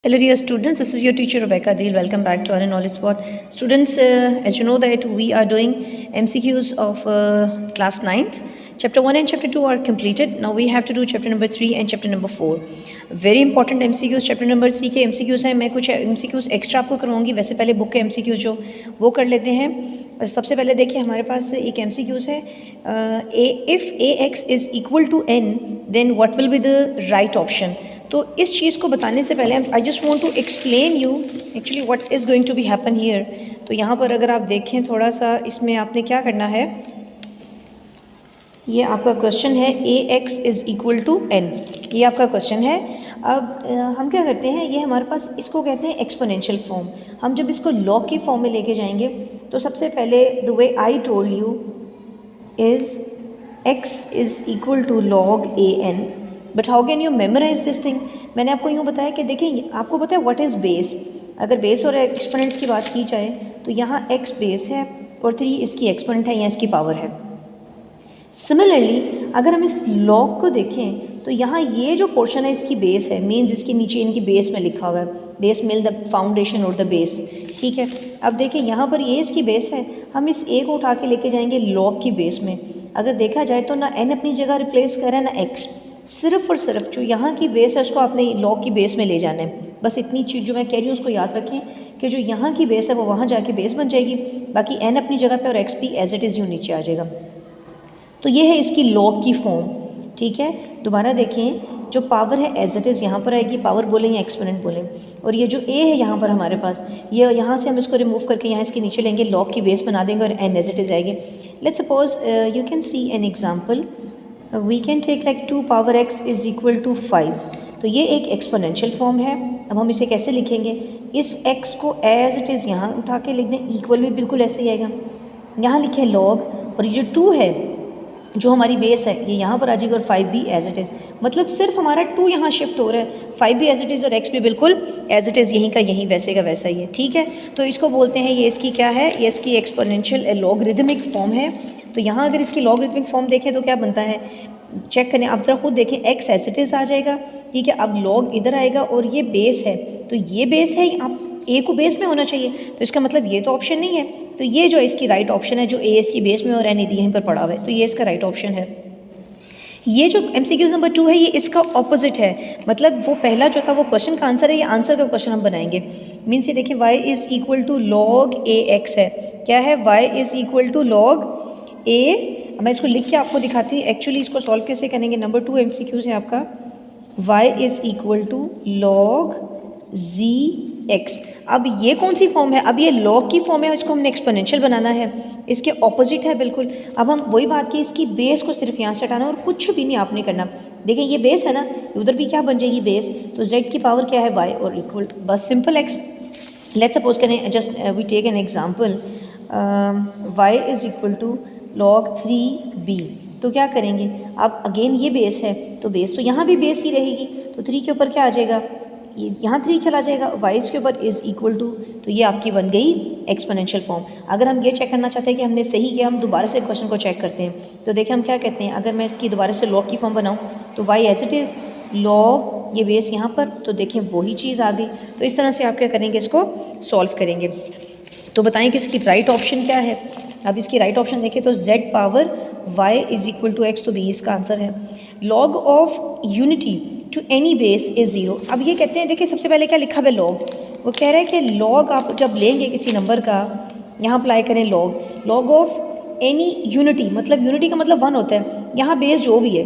Hello dear students, this is your teacher Rebecca Deel. Welcome back to our knowledge spot. Students, as you know that we are doing MCQs of class 9th. Chapter 1 and chapter 2 are completed. Now we have to do chapter number 3 and chapter number 4. Very important MCQs. chapter number 3 के MCQs हैं. मैं कुछ MCQs extra आपको करवाऊंगी. वैसे पहले book के MCQs जो वो कर लेते हैं. सबसे पहले देखिए हमारे पास एक MCQs है. If AX is equal to N, then what will be the right option? तो इस चीज़ को बताने से पहले I just want to explain you actually what is going to be happen here. तो यहाँ पर अगर आप देखें थोड़ा सा, इसमें आपने क्या करना है, ये आपका क्वेश्चन है AX is equal to N. ये आपका क्वेश्चन है. अब हम क्या करते हैं, ये हमारे पास इसको कहते हैं एक्सपोनेंशियल फॉर्म. हम जब इसको लॉग की फॉर्म में लेके जाएंगे तो सबसे पहले the way I told you is x is equal to log AN. But how can you memorise this thing. मैंने आपको यूँ बताया कि देखिए आपको पता है व्हाट इज़ बेस. अगर बेस और एक्सपोनेंट्स की बात की जाए तो यहाँ x बेस है और 3 इसकी एक्सपोनेंट है या इसकी पावर है. सिमिलरली अगर हम इस लॉग को देखें तो यहाँ ये जो पोर्शन है इसकी बेस है, मीन्स इसके नीचे इनकी बेस में लिखा हुआ है बेस मिल द फाउंडेशन और द बेस. ठीक है, अब देखिए यहाँ पर ये इसकी बेस है. हम इस a को उठा के लेके जाएंगे लॉग की बेस में. अगर देखा जाए तो ना n अपनी जगह रिप्लेस करें ना x, सिर्फ और सिर्फ जो यहाँ की बेस है उसको आपने लॉग की बेस में ले जाना है. बस इतनी चीज़ जो मैं कह रही हूँ उसको याद रखें कि जो यहाँ की बेस है वो वहाँ जाके बेस बन जाएगी, बाकी n अपनी जगह पे और x भी एज इट इज़ यूँ नीचे आ जाएगा. तो ये है इसकी लॉग की फॉर्म. ठीक है, दोबारा देखें, जो पावर है एज इट इज़ यहाँ पर आएगी, पावर बोलें या एक्सपोनेंट बोलें. और ये जो a है यहाँ पर हमारे पास, ये यहाँ से हम इसको रिमूव करके यहाँ इसके नीचे लेंगे, लॉग की बेस बना देंगे और n एज इट इज़ आएगी. Let's suppose you can see an example. We can take like 2 power x is equal to 5. तो ये एक एक्सपोनेंशियल फॉर्म है. अब हम इसे कैसे लिखेंगे, इस x को एज इट इज़ यहाँ उठा के लिख दें, इक्वल भी बिल्कुल ऐसे ही आएगा. यहाँ लिखें लॉग, और ये जो 2 है जो हमारी बेस है ये यहाँ पर आ जाएगी और 5 भी एज इट इज़. मतलब सिर्फ हमारा 2 यहाँ शिफ्ट हो रहा है, 5 भी एज इट इज़ और x भी बिल्कुल एज इट इज़ यहीं का यहीं वैसे का वैसा ही है. ठीक है, तो इसको बोलते हैं, ये इसकी क्या है, ये इसकी एक्सपोनेंशियल लॉगरिदमिक फॉर्म है. तो यहाँ अगर इसकी लॉगरिदमिक फॉर्म देखें तो क्या बनता है, चेक करें आप जरा खुद देखें, x एज इट इज़ आ जाएगा. ठीक है, अब लॉग इधर आएगा और ये बेस है, तो ये बेस है, आप a को बेस में होना चाहिए, तो इसका मतलब ये तो ऑप्शन नहीं है. तो ये जो इसकी राइट ऑप्शन है, जो a इसकी बेस में और n यहीं पर पड़ा हुआ है, तो ये इसका राइट ऑप्शन है. ये जो MCQ नंबर 2 है ये इसका ऑपोजिट है. मतलब वो पहला जो था वो क्वेश्चन का आंसर है, ये आंसर का क्वेश्चन हम बनाएंगे. मीन्स ये देखिए y is equal to log AX है. क्या है, y is equal to log a. मैं इसको लिख के आपको दिखाती हूँ एक्चुअली इसको सॉल्व कैसे करेंगे. नंबर 2 MCQ है आपका, y is equal to log ZX. अब ये कौन सी फॉर्म है, अब ये लॉग की फॉर्म है, इसको हमने एक्सपोनेंशियल बनाना है, इसके ऑपोजिट है बिल्कुल. अब हम वही बात की, इसकी बेस को सिर्फ यहाँ से हटाना और कुछ भी नहीं आपने करना. देखें ये बेस है ना, उधर भी क्या बन जाएगी बेस, तो z की पावर क्या है y और इक्वल बस सिंपल x. लेट्स सपोज करें, just we take an example, y is equal to log 3b. तो क्या करेंगे, अब अगेन ये बेस है तो बेस तो यहाँ भी बेस ही रहेगी, तो 3 के ऊपर क्या आ जाएगा, यहाँ 3 चला जाएगा, y के ऊपर इज़ इक्वल टू, तो ये आपकी बन गई एक्सपोनेंशियल फॉर्म. अगर हम ये चेक करना चाहते हैं कि हमने सही किया, हम दोबारा से क्वेश्चन को चेक करते हैं. तो देखिए हम क्या कहते हैं, अगर मैं इसकी दोबारा से लॉग की फॉर्म बनाऊँ तो y as it is log, ये बेस यहाँ पर, तो देखें वही चीज़ आ गई. तो इस तरह से आप क्या करेंगे, इसको सॉल्व करेंगे. तो बताएं कि इसकी राइट ऑप्शन क्या है. अब इसकी राइट ऑप्शन देखें तो z power y is equal to x, तो b इसका आंसर है. Log of unity to any base is 0. अब ये कहते हैं, देखिए सबसे पहले क्या लिखा हुआ है लॉग, वो कह रहा है कि लॉग आप जब लेंगे किसी नंबर का, यहाँ अप्लाई करें लॉग ऑफ एनी यूनिटी, मतलब यूनिटी का मतलब 1 होता है, यहाँ बेस जो भी है,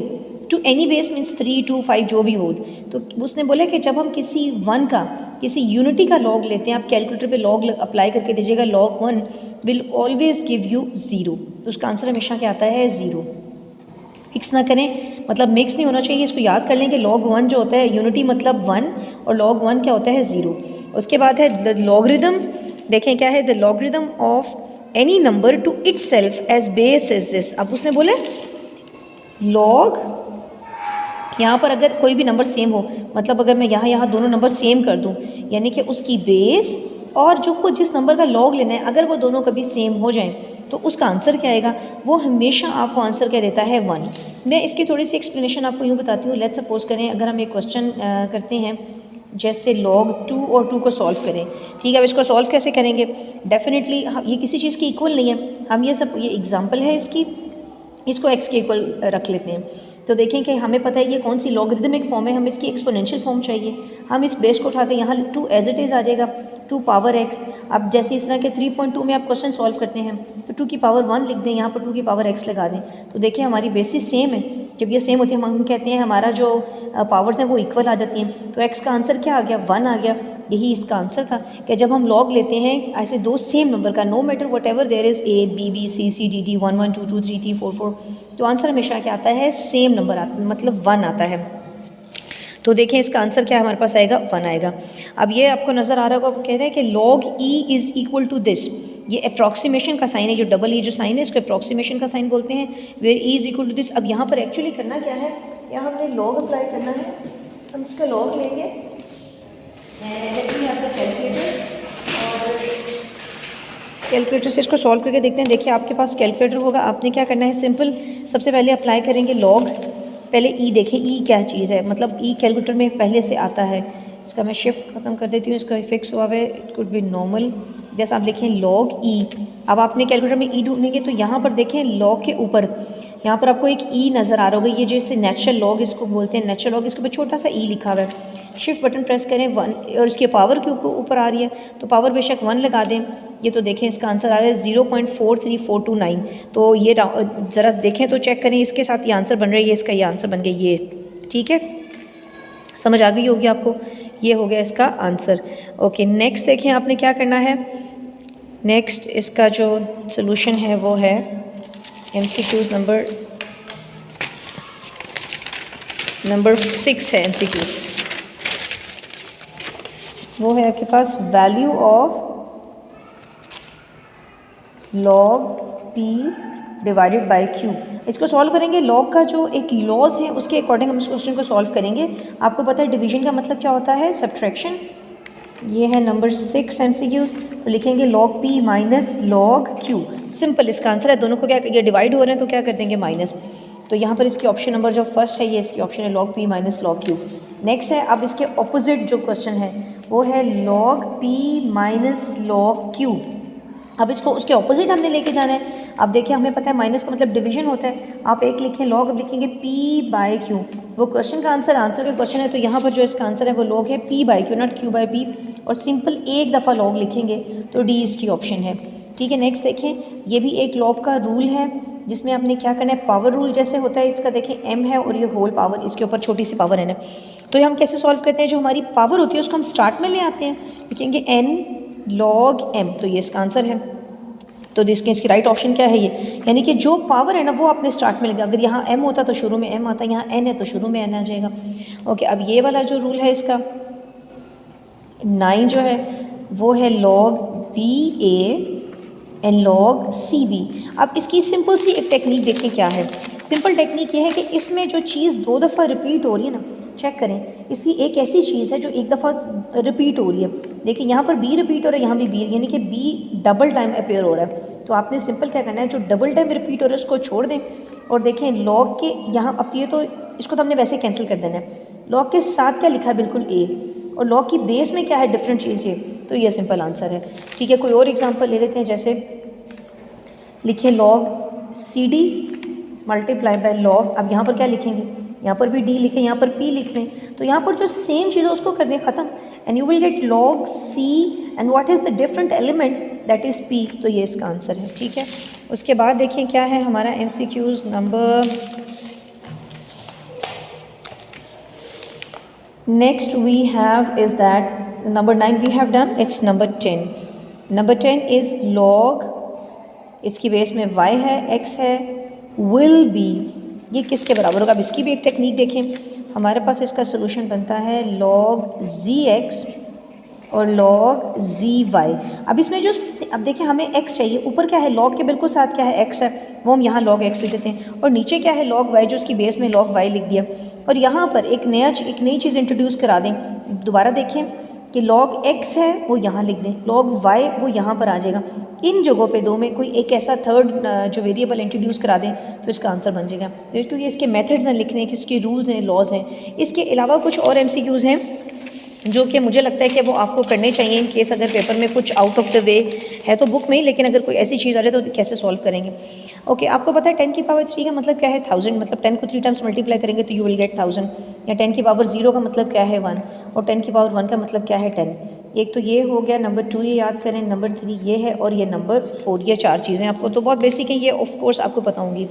टू एनी बेस मीन्स 3, 2, 5 जो भी हो. तो उसने बोला कि जब हम किसी 1 का, किसी यूनिटी का लॉग लेते हैं, आप कैलकुलेटर पे लॉग अप्लाई करके दीजिएगा, log 1 will always give you 0. तो उसका आंसर हमेशा क्या आता है, 0. मिक्स ना करें, मतलब मिक्स नहीं होना चाहिए. इसको याद कर लें कि log 1 जो होता है यूनिटी मतलब 1 और log 1 क्या होता है 0. उसके बाद है द लॉगरिदम. देखें क्या है, the logarithm of any number to itself as base is this. अब उसने बोला लॉग, यहाँ पर अगर कोई भी नंबर सेम हो, मतलब अगर मैं यहाँ दोनों नंबर सेम कर दूँ, यानी कि उसकी बेस और जो खुद जिस नंबर का लॉग लेना है, अगर वो दोनों कभी सेम हो जाएं तो उसका आंसर क्या आएगा, वो हमेशा आपको आंसर क्या देता है, 1. मैं इसकी थोड़ी सी एक्सप्लेनेशन आपको यूँ बताती हूँ. लेट्स सपोज करें अगर हम एक क्वेश्चन करते हैं जैसे log 2 और 2 को सॉल्व करें, ठीक है। अब इसको सॉल्व कैसे करेंगे? डेफिनेटली ये किसी चीज़ की इक्वल नहीं है, हम ये एग्जांपल है इसकी, इसको x के इक्वल रख लेते हैं। तो देखें कि हमें पता है ये कौन सी लॉगरिदमिक फॉर्म है, हमें इसकी एक्सपोनेंशियल फॉर्म चाहिए। हम इस बेस को उठा के यहाँ 2 एज इट इज़ आ जाएगा, 2 पावर x। अब जैसे इस तरह के 3.2 में आप क्वेश्चन सॉल्व करते हैं तो 2 की पावर 1 लिख दें, यहाँ पर 2 की पावर x लगा दें। तो देखिए हमारी बेसिस सेम है। जब ये सेम होती है हम कहते हैं हमारा जो पावर्स हैं वो इक्वल आ जाती हैं। तो x का आंसर क्या आ गया? 1 आ गया। यही इसका आंसर था कि जब हम लॉग लेते हैं ऐसे दो सेम नंबर का, no matter whatever there is a b b c c d d 1 1 2 2 3 3 4 4, तो आंसर हमेशा क्या आता है? सेम नंबर आता, मतलब 1 आता है। तो देखें इसका आंसर क्या हमारे पास आएगा? 1 आएगा। अब ये आपको नज़र आ रहा होगा, वो कह रहे हैं कि log e is equal to this. ये अप्रॉक्सीमेशन का साइन है, जो डबल ई जो साइन है इसको अप्रॉक्सीमेशन का साइन बोलते हैं, where e is equal to this. अब यहाँ पर एक्चुअली करना क्या है, यहाँ हमने log अप्लाई करना है। हम इसका log लेंगे, आपका कैलकुलेटर, और कैलकुलेटर से इसको सॉल्व करके देखते हैं। देखिए आपके पास कैलकुलेटर होगा, आपने क्या करना है, सिंपल सबसे पहले अप्लाई करेंगे log। पहले ई देखें, ई क्या चीज़ है, मतलब ई कैलकुलेटर में पहले से आता है। इसका मैं शिफ्ट ख़त्म कर देती हूँ, इसका फिक्स हुआ है, इट कुड बी नॉर्मल। जैसे आप लिखें log ई, अब आपने कैलकुलेटर में ई ढूंढेंगे तो यहाँ पर देखें log के ऊपर यहाँ पर आपको एक ई नज़र आ रहा होगा, ये जैसे नेचुरल log इसको बोलते हैं, नेचुरल log, इसके ऊपर छोटा सा ई लिखा हुआ है। शिफ्ट बटन प्रेस करें 1, और इसके पावर के ऊपर आ रही है तो पावर बेशक 1 लगा दें। ये तो देखें इसका आंसर आ रहा है 0.43429। तो ये ज़रा देखें तो चेक करें, इसके साथ ये आंसर बन रहा है, ये इसका ये आंसर बन गया ये, ठीक है। समझ आ गई होगी आपको, ये हो गया इसका आंसर। ओके, नेक्स्ट देखें आपने क्या करना है। नेक्स्ट इसका जो सोल्यूशन है वो है MCQs नंबर 6 है MCQs। वो है आपके पास value of log p divided by q। इसको सॉल्व करेंगे, log का जो एक लॉज है उसके अकॉर्डिंग हम इस क्वेश्चन को सॉल्व करेंगे। आपको पता है डिवीजन का मतलब क्या होता है? सब्ट्रैक्शन। ये है नंबर 6 MCQs। तो लिखेंगे log p minus log q। Simple इसका आंसर है। दोनों को क्या, ये डिवाइड हो रहे हैं तो क्या कर देंगे? माइनस। तो यहाँ पर इसकी ऑप्शन नंबर जो फर्स्ट है ये इसकी ऑप्शन है log p minus log q। Next है, अब इसके ऑपोजिट जो क्वेश्चन है वो है log p minus log q। अब इसको उसके ऑपोजिट हमने लेके जाना है। अब देखिए हमें पता है माइनस का मतलब डिवीजन होता है। आप एक लिखें log, अब लिखेंगे p बाई q। वो क्वेश्चन का आंसर का क्वेश्चन है, तो यहाँ पर जो इसका आंसर है वो log है p by q, not q by p। और सिंपल एक दफ़ा log लिखेंगे तो d इसकी ऑप्शन है, ठीक है। नेक्स्ट देखें, ये भी एक log का रूल है जिसमें आपने क्या करना है, पावर रूल जैसे होता है इसका, देखें m है और ये होल पावर, इसके ऊपर छोटी सी पावर n है। तो ये हम कैसे सॉल्व करते हैं, जो हमारी पावर होती है उसको हम स्टार्ट में ले आते हैं, लिखेंगे n log m, तो ये इसका आंसर है। तो इसकी राइट ऑप्शन क्या है ये, यानी कि जो पावर है ना वो आपने स्टार्ट में लिखा। अगर यहाँ m होता तो शुरू में m आता, यहाँ n है तो शुरू में n आ जाएगा। ओके, अब ये वाला जो रूल है इसका 9 जो है वो है log BA and log CB। अब इसकी सिंपल सी एक टेक्निक देखें क्या है। सिंपल टेक्निक ये है कि इसमें जो चीज़ 2 दफ़ा रिपीट हो रही है ना, चेक करें, इसकी एक ऐसी चीज़ है जो एक दफ़ा रिपीट हो रही है। देखिए यहाँ पर B रिपीट हो रहा है, यहाँ भी B, यानी कि B डबल टाइम अपेयर हो रहा है। तो आपने सिंपल क्या करना है, जो डबल टाइम रिपीट हो रहा है उसको छोड़ दें और देखें log के यहाँ, अब ये तो इसको तो हमने वैसे कैंसिल कर देना है। log के साथ क्या लिखा है, बिल्कुल A, और log की बेस में क्या है, डिफरेंट चीज़ ये, तो ये सिंपल आंसर है, ठीक है। कोई और एग्जांपल ले लेते हैं, जैसे लिखें log CD multiply by log, अब यहाँ पर क्या लिखेंगे, यहाँ पर भी D लिखें, यहाँ पर P लिख लें, तो यहाँ पर जो सेम चीज़ है उसको कर दें ख़त्म, and you will gate log C and what is the different element, that is P। तो ये इसका आंसर है, ठीक है। उसके बाद देखें क्या है हमारा MCQs number next we have is that number 9 we have done, it's number 10। Number 10 is log, इसकी बेस में y है, x है, विल बी, ये किसके बराबर होगा। अब इसकी भी एक टेक्निक देखें, हमारे पास इसका सोल्यूशन बनता है log zx और log zy। अब इसमें जो, अब देखिए हमें x चाहिए, ऊपर क्या है log के बिल्कुल साथ क्या है, x है, वो हम यहाँ log x लिख देते हैं, और नीचे क्या है log y, जो उसकी बेस में log y लिख दिया। और यहाँ पर एक नई चीज़ इंट्रोड्यूस करा दें, दोबारा देखें कि log x है वो यहाँ लिख दें, log y वो यहाँ पर आ जाएगा। इन जगहों पे दो में कोई एक ऐसा थर्ड जो वेरिएबल इंट्रोड्यूस करा दें तो इसका आंसर बन जाएगा। तो क्योंकि इसके मेथड्स हैं लिखने के, इसके रूल्स हैं, लॉज हैं। इसके अलावा कुछ और MCQs हैं जो कि मुझे लगता है कि वो आपको करने चाहिए इन केस अगर पेपर में कुछ आउट ऑफ द वे है तो बुक में ही, लेकिन अगर कोई ऐसी चीज़ आ रही है तो कैसे सॉल्व करेंगे। ओके, आपको पता है 10 की पावर 3 का मतलब क्या है 1000, मतलब 10 को 3 टाइम्स मल्टीप्लाई करेंगे तो यू विल गेट 1000। या 10 की पावर 0 का मतलब क्या है 1, और 10 की पावर 1 का मतलब क्या है 10। एक तो ये हो गया, नंबर 2 ये याद करें, नंबर 3 ये है, और ये नंबर 4, ये 4 चीज़ें आपको तो बहुत बेसिक है, ये ऑफ कोर्स आपको बताऊँगी।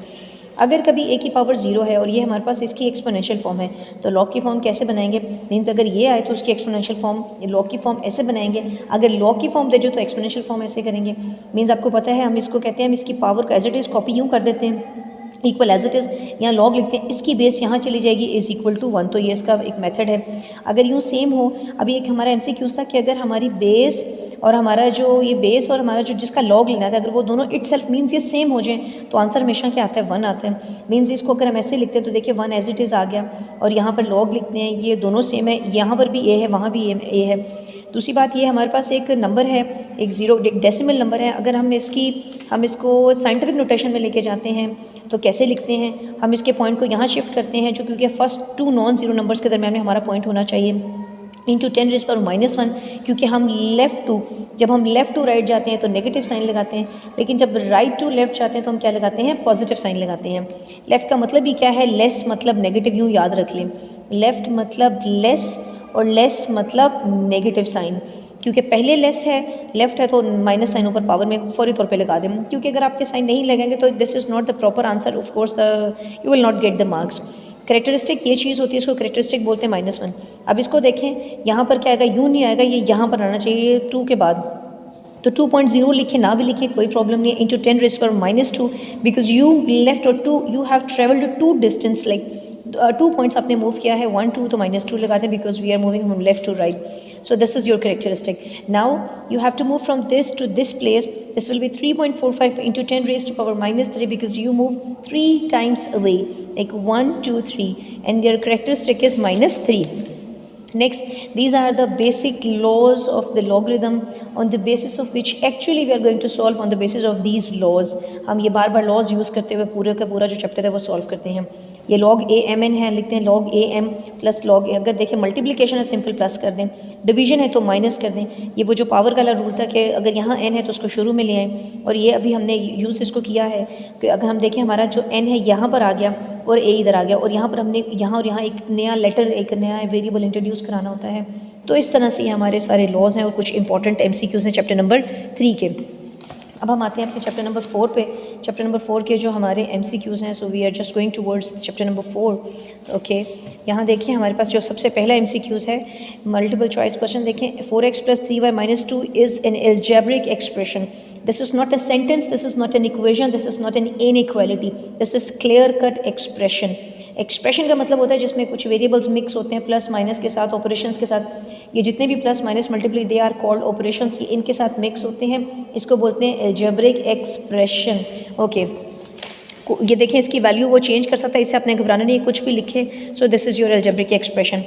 अगर कभी a की पावर 0 है और ये हमारे पास इसकी एक्सपोनेंशियल फॉर्म है तो लॉग की फॉर्म कैसे बनाएंगे, मीन्स अगर ये आए तो उसकी एक्सपोनेंशियल फॉर्म लॉग की फॉर्म ऐसे बनाएंगे, अगर लॉग की फॉर्म दे जो तो एक्सपोनेंशियल फॉर्म ऐसे करेंगे। मीन्स आपको पता है हम इसको कहते हैं, हम इसकी पावर को एज इट इज़ कॉपी यूँ कर देते हैं, इक्वल एज इट इज़, यहाँ लॉग लिखते हैं, इसकी बेस यहाँ चली जाएगी इज़ इक्वल टू 1, तो ये इसका एक मेथड है। अगर यूँ सेम हो, अभी एक हमारा MCQ था कि अगर हमारी बेस और हमारा जो ये बेस और हमारा जो जिसका लॉग लेना था, अगर वो दोनों इटसेल्फ मीन्स ये सेम हो जाए तो आंसर हमेशा क्या आता है 1 आता है। मीन्स इसको अगर हम ऐसे लिखते हैं तो देखिए 1 एज इट इज़ आ गया, और यहाँ पर लॉग लिखते हैं, ये दोनों सेम है, यहाँ पर भी a है वहाँ भी a है। दूसरी बात ये हमारे पास एक नंबर है, एक ज़ीरो एक डेसिमल नंबर है, अगर हम इसको साइंटिफिक नोटेशन में लेके जाते हैं तो कैसे लिखते हैं, हम इसके पॉइंट को यहाँ शिफ्ट करते हैं जो क्योंकि फर्स्ट 2 नॉन ज़ीरो नंबर्स के दरमियान में हमारा पॉइंट होना चाहिए, इंटू 10⁻⁻1, क्योंकि हम जब हम लेफ़्ट टू राइट जाते हैं तो नेगेटिव साइन लगाते हैं, लेकिन जब राइट टू लेफ़्ट जाते हैं तो हम क्या लगाते हैं, पॉजिटिव साइन लगाते हैं। लेफ़्ट का मतलब ही क्या है, लेस मतलब नेगेटिव, यूँ याद रख लें, लेफ़्ट मतलब लेस और लेस मतलब नेगेटिव साइन, क्योंकि पहले लेस है, लेफ्ट है तो माइनस साइन ऊपर पावर में फौरी तौर पे लगा दें, क्योंकि अगर आपके साइन नहीं लगेंगे तो this is not the proper answer, of course you will not get the marks. Characteristic ये चीज़ होती है, इसको करेक्टरिस्टिक बोलते हैं -1। अब इसको देखें, यहाँ पर क्या आएगा, यूँ नहीं आएगा, ये यहाँ पर आना चाहिए 2 के बाद, तो 2.0 लिखे ना भी लिखे कोई प्रॉब्लम नहीं है, इंटू 10⁻⁻2, बिकॉज यू लेफ्ट और 2 you have travelled 2 distance, like 2 points आपने मूव किया है, 1 2 तो -2 लगा दें, because we are moving from left to right, so this is your characteristic. Now you have to move from this to this place, this will be 3.45 into 10⁻³ because you move 3 times away, like 1 2 3, and their characteristic is -3. Next, these are the basic laws of the logarithm on the basis of which actually we are going to solve on the basis of these laws. हम ये बार बार laws use करते हुए पूरे का पूरा जो chapter है वो सॉल्व करते हैं। ये log a m n है, लिखते हैं log a m plus log a, अगर देखें मल्टीप्लिकेशन है सिंपल प्लस कर दें, डिवीजन है तो माइनस कर दें। ये वो जो पावर वाला रूल था कि अगर यहाँ n है तो उसको शुरू में ले आएँ, और ये अभी हमने यूज़ इसको किया है कि अगर हम देखें हमारा जो n है यहाँ पर आ गया और a इधर आ गया, और यहाँ पर हमने यहाँ और यहाँ एक नया लेटर, एक नया वेरिएबल इंट्रोड्यूस कराना होता है। तो इस तरह से ये हमारे सारे लॉज हैं और कुछ इंपॉर्टेंट MCQs हैं चैप्टर नंबर 3 के। अब हम आते हैं अपने चैप्टर नंबर 4 पे। चैप्टर नंबर 4 के जो हमारे MCQs हैं, so we are just going towards chapter number 4। Okay, यहाँ देखिए हमारे पास जो सबसे पहला MCQs है, मल्टीपल चॉइस क्वेश्चन देखें। 4x + 3y - 2 is an algebraic expression. This is not a sentence, this is not an equation, this is not an inequality, this is clear cut expression. Expression का मतलब होता है जिसमें कुछ variables mix होते हैं plus minus के साथ, ऑपरेशंस के साथ। ये जितने भी plus minus multiply they are called operations, ये इनके साथ मिक्स होते हैं, इसको बोलते हैं एल्जेब्रिक एक्सप्रेशन। ओके, ये देखें इसकी वैल्यू वो चेंज कर सकता है, इससे आपने घबराना नहीं है, कुछ भी लिखे। So this is your algebraic expression.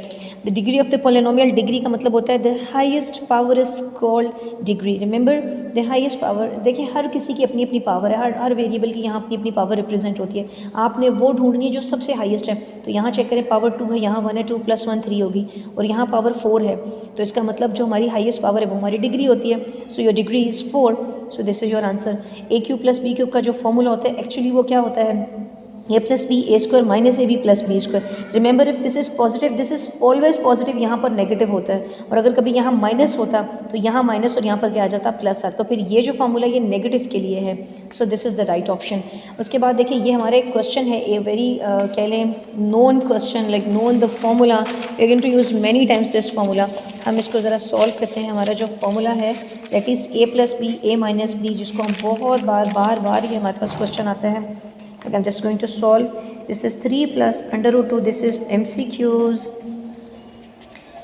The degree of the polynomial, degree का मतलब होता है the highest power is called degree. Remember the highest power, देखिए हर किसी की अपनी अपनी पावर है, हर वेरिएबल की यहाँ अपनी अपनी पावर रिप्रेजेंट होती है। आपने वो ढूंढनी है जो सबसे हाईएस्ट है। तो यहाँ चेक करें, पावर 2 है, यहाँ 1 है, 2 + 1 3 होगी, और यहाँ पावर 4 है, तो इसका मतलब जो हमारी हाईएस्ट पावर है वो हमारी डिग्री होती है। So your degree is 4, so this is your answer. a³ + b³ का जो फॉर्मूला होता है एक्चुअली वो क्या होता है, a + b a² - ab + b²। Remember if this is positive, this is always positive, यहाँ पर नेगेटिव होता है, और अगर कभी यहाँ माइनस होता तो यहाँ माइनस और यहाँ पर क्या आ जाता, प्लस आ, तो फिर ये जो फार्मूला ये नेगेटिव के लिए है। So this is the right option. उसके बाद देखिए ये हमारा एक क्वेश्चन है, ए वेरी कह लें known question, like known the formula, we are going to use many times this formula. हम इसको ज़रा सॉल्व करते हैं। हमारा जो फार्मूला है that is a + b a - b, जिसको हम बहुत बार ये हमारे पास क्वेश्चन आता है। I'm just going to solve. This is 3 + √2. This is MCQs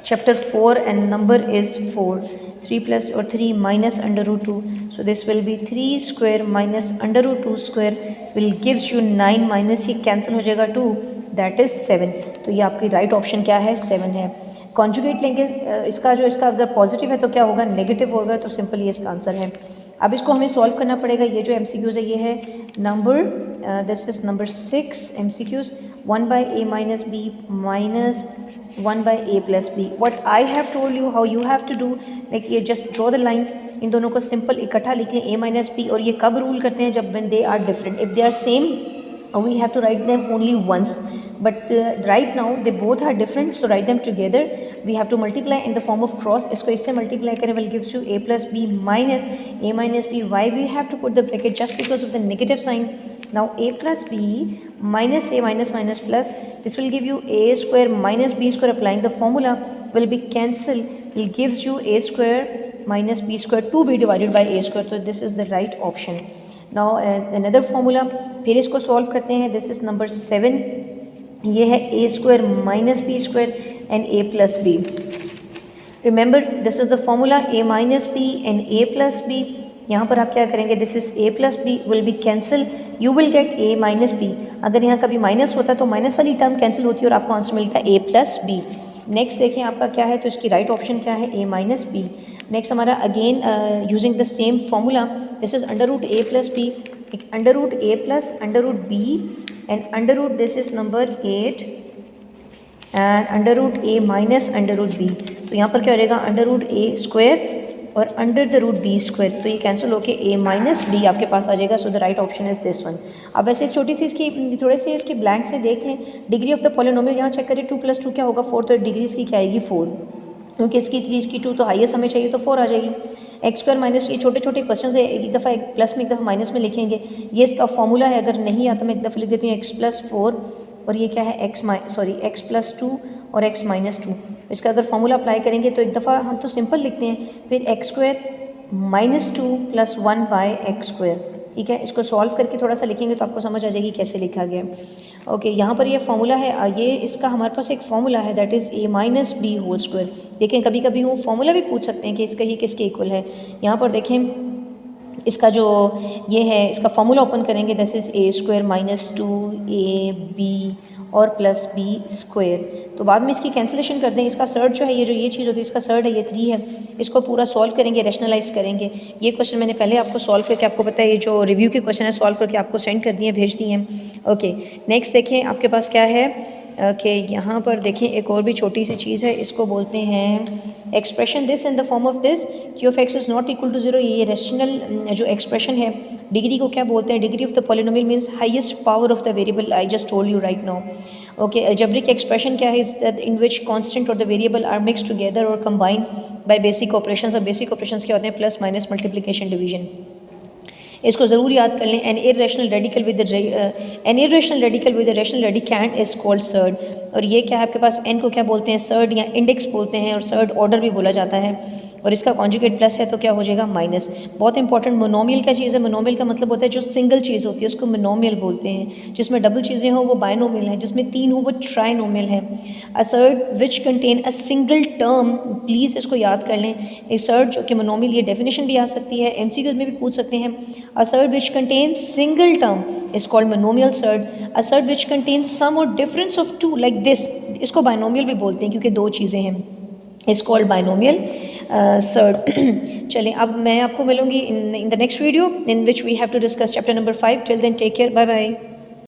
chapter 4 and number is 4. 3 + or 3 - √2. So this will be 3² - √2² will gives you 9 minus ये cancel हो जाएगा 2, that is 7. तो ये आपकी राइट ऑप्शन क्या है, 7 है। कॉन्जुगेट लेंगे इसका अगर पॉजिटिव है तो क्या होगा, नेगेटिव होगा, तो सिंपल ये इसका आंसर है। अब इसको हमें सॉल्व करना पड़ेगा। ये जो MCQs है ये है number this is number 6 MCQs. 1 by a minus b minus 1 by a plus b. What I have told you how you have to do, like ये just draw the line, इन दोनों को सिंपल इकट्ठा लिखें a minus b, और ये कब rule करते हैं, जब when they are different. If they are same we have to write them only once, but right now they both are different, so write them together. We have to multiply in the form of cross. इसको इससे multiply करें will gives you a plus b minus a minus b. Why we have to put the bracket? Just because of the negative sign. Now a plus b minus a minus minus plus, this will give you a square minus b square. Applying the formula will be cancel, will gives you a square minus b square to be divided by a square. So this is the right option. Now another formula, फिर इसको solve करते हैं. This is number 7. ये है a square minus b square and a plus b. Remember this is the formula a minus b and a plus b. यहाँ पर आप क्या करेंगे, this is a plus b will be cancel, you will get a minus b. अगर यहाँ कभी minus होता तो माइनस वाली टर्म कैंसिल होती है और आपको आंसर मिलता है a प्लस बी. नेक्स्ट देखें आपका क्या है, तो इसकी राइट ऑप्शन क्या है, a माइनस बी. नेक्स्ट हमारा again using the same formula, this is under root a plus B, एक under root a plus under root b and under root this is number 8 and under root a minus under root b. तो यहाँ पर क्या रहेगा, under root a square और under the root B square. तो ये cancel होके a minus B आपके पास आ जाएगा. So the right option is this one. अब वैसे छोटी सी इसकी थोड़े से इसके ब्लैंक से देख लें. डिग्री ऑफ द पॉलिनोमियल यहाँ चेक करें, 2 + 2 क्या होगा 4. तो डिग्री इसकी क्या आएगी 4, क्योंकि इसकी 3 इसकी 2, तो हाईएस्ट हमें चाहिए तो 4 आ जाएगी. एक्स स्क्वायर माइनस, ये छोटे छोटे क्वेश्चन है, एक दफ़ा एक प्लस में एक दफ़ा माइनस में लिखेंगे. ये इसका फॉर्मूला है, अगर नहीं आता मैं एक दफ़ा लिख देती हूँ x + 4 और ये क्या है x + 2 और x - 2. इसका अगर फॉर्मूला अप्लाई करेंगे तो एक दफ़ा हम तो सिंपल लिखते हैं, फिर x² - 2 + 1 बाय x². ठीक है, इसको सॉल्व करके थोड़ा सा लिखेंगे तो आपको समझ आ जाएगी कैसे लिखा गया. ओके, यहाँ पर ये फॉर्मूला है, ये इसका हमारे पास एक फॉर्मूला है that is a minus b whole square. देखें कभी कभी वो फॉर्मूला भी पूछ सकते हैं कि इसका ये किसके इक्वल है. यहाँ पर देखें इसका जो ये है, इसका फॉर्मूला ओपन करेंगे, दिस इज़ a² - 2ab और प्लस बी स्क्वायर. तो बाद में इसकी कैंसिलेशन कर दें. इसका सर्ड जो है, ये चीज़ होती है इसका सर्ड है, ये 3 है. इसको पूरा सॉल्व करेंगे, रैशनलाइज करेंगे. ये क्वेश्चन मैंने पहले आपको सॉल्व करके आपको पता है, ये जो रिव्यू के क्वेश्चन है सॉल्व करके आपको सेंड कर दिए, भेज दिए हैं. ओके, नेक्स्ट देखें आपके पास क्या है. ओके, यहाँ पर देखें एक और भी छोटी सी चीज़ है, इसको बोलते हैं expression. This in the form of this q of x is not equal to 0. ये रेशनल जो एक्सप्रेशन है, डिग्री को क्या बोलते हैं, degree of the polynomial means highest power of the variable. I just told you right now. Okay, algebraic expression क्या है, in which constant और the variable are mix together और कंबाइंड बाय बेसिक ऑपरेशंस. और basic operations क्या होते हैं, plus minus multiplication division. इसको ज़रूर याद कर लें. An irrational radical with rational radicand is called surd. और ये क्या है आपके पास, एन को क्या बोलते हैं, सर्ड या इंडेक्स बोलते हैं, और सर्ड ऑर्डर भी बोला जाता है. और इसका कॉन्जुगेट प्लस है तो क्या हो जाएगा माइनस. बहुत इंपॉर्टेंट, मोनोमियल क्या चीज़ है, मोनोमियल का मतलब होता है जो सिंगल चीज़ होती है उसको मोनोमियल बोलते हैं. जिसमें डबल चीज़ें हो वो बायनोमियल है, जिसमें 3 हो वो ट्राइनोमियल है. A surd which contain a single term, please इसको याद कर लें. असर्ड जो कि मोनोमियल, ये डेफिनेशन भी आ सकती है, MCQ में भी पूछ सकते हैं. A surd which contain single term is called monomial surd. A surd which contain sum और डिफरेंस ऑफ 2 लाइक दिस, इसको बायनोमियल भी बोलते हैं क्योंकि 2 चीज़ें हैं. Is called binomial surd. चलें, अब मैं आपको मिलूँगी in the next video in which we have to discuss chapter number 5. Till then take care, bye bye.